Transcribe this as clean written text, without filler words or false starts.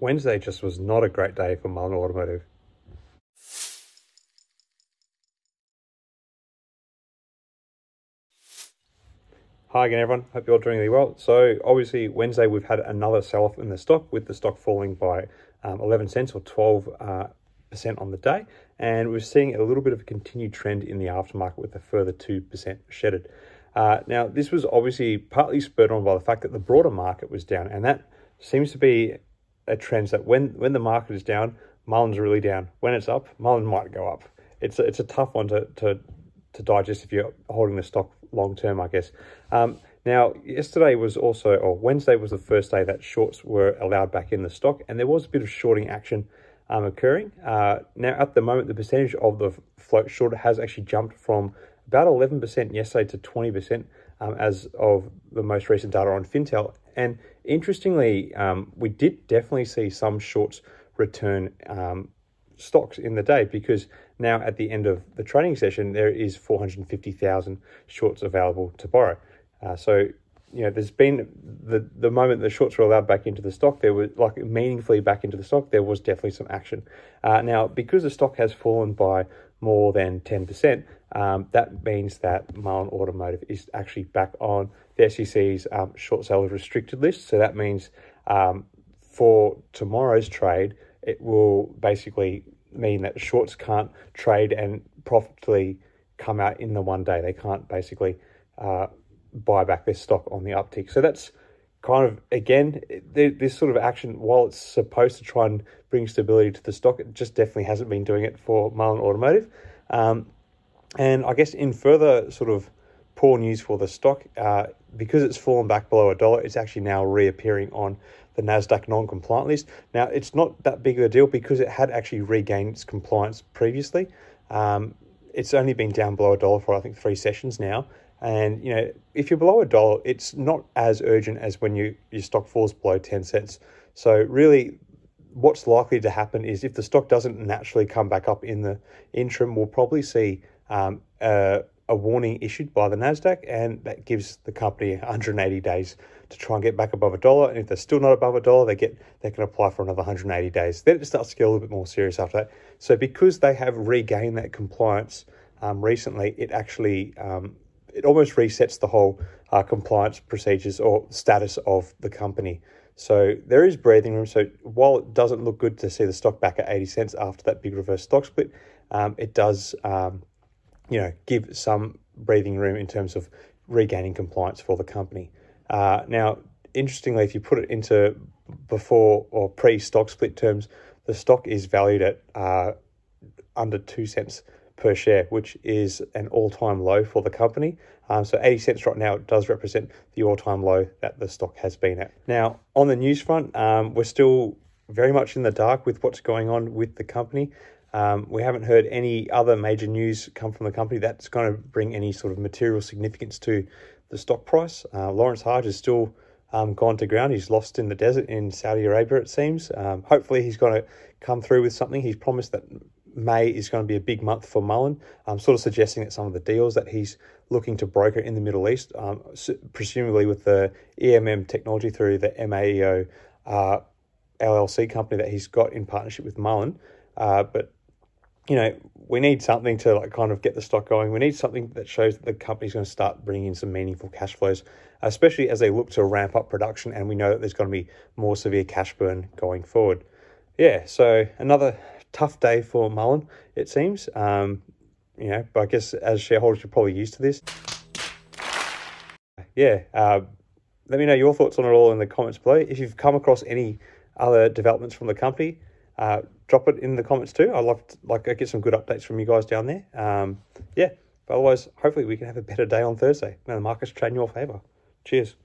Wednesday just was not a great day for Mullen Automotive. Hi again, everyone. Hope you're all doing really well. So obviously Wednesday we've had another sell-off in the stock, with the stock falling by 11 cents or 12% on the day. And we're seeing a little bit of a continued trend in the aftermarket with a further 2% shedded. Now, this was obviously partly spurred on by the fact that the broader market was down, and that seems to be a trend that when the market is down, Mullen's really down. When it's up, Mullen might go up. It's a tough one to digest if you're holding the stock long term, I guess. Now, yesterday was also, or Wednesday was the first day that shorts were allowed back in the stock, and there was a bit of shorting action occurring. Now, at the moment, the percentage of the float short has actually jumped from about 11% yesterday to 20% as of the most recent data on Fintel. And interestingly, we did definitely see some shorts return stocks in the day, because now at the end of the trading session, there is 450,000 shorts available to borrow. So, you know, there's been the moment the shorts were allowed back into the stock, there was like meaningfully back into the stock, there was definitely some action. Now, because the stock has fallen by more than 10%, that means that Mullen Automotive is actually back on the SEC's short sellers restricted list. So that means for tomorrow's trade, it will basically mean that shorts can't trade and profitably come out in the one day. They can't basically buy back their stock on the uptick. So that's kind of, again, this sort of action, while it's supposed to try and bring stability to the stock, it just definitely hasn't been doing it for Mullen Automotive. And I guess in further sort of poor news for the stock, because it's fallen back below $1, it's actually now reappearing on the NASDAQ non-compliant list. Now, it's not that big of a deal because it had actually regained its compliance previously. It's only been down below $1 for, I think, 3 sessions now. And, you know, if you're below $1, it's not as urgent as when your stock falls below 10 cents. So really, what's likely to happen is if the stock doesn't naturally come back up in the interim, we'll probably see a warning issued by the NASDAQ, and that gives the company 180 days to try and get back above $1. And if they're still not above $1, they can apply for another 180 days. Then it starts to get a little bit more serious after that. So because they have regained that compliance recently, it actually it almost resets the whole compliance procedures or status of the company. So there is breathing room. So while it doesn't look good to see the stock back at 80 cents after that big reverse stock split, it does give some breathing room in terms of regaining compliance for the company. Now, interestingly, if you put it into before or pre-stock split terms, the stock is valued at under 2 cents per share, which is an all-time low for the company. So 80 cents right now does represent the all-time low that the stock has been at. Now, on the news front, we're still very much in the dark with what's going on with the company. We haven't heard any other major news come from the company that's going to bring any sort of material significance to the stock price. Lawrence Hodge is still gone to ground. He's lost in the desert in Saudi Arabia, it seems. Hopefully he's going to come through with something. He's promised that May is going to be a big month for Mullen. I'm sort of suggesting that some of the deals that he's looking to broker in the Middle East, presumably with the EMM technology through the MAEO LLC company that he's got in partnership with Mullen. But you know, we need something to like kind of get the stock going. We need something that shows that the company's going to start bringing in some meaningful cash flows, especially as they look to ramp up production. And we know that there's going to be more severe cash burn going forward. Yeah, so another tough day for Mullen, it seems. But I guess as shareholders, you're probably used to this. Yeah, let me know your thoughts on it all in the comments below. If you've come across any other developments from the company, drop it in the comments too. I'd like to get some good updates from you guys down there. But otherwise, hopefully we can have a better day on Thursday. Now the market's trading in your favour. Cheers.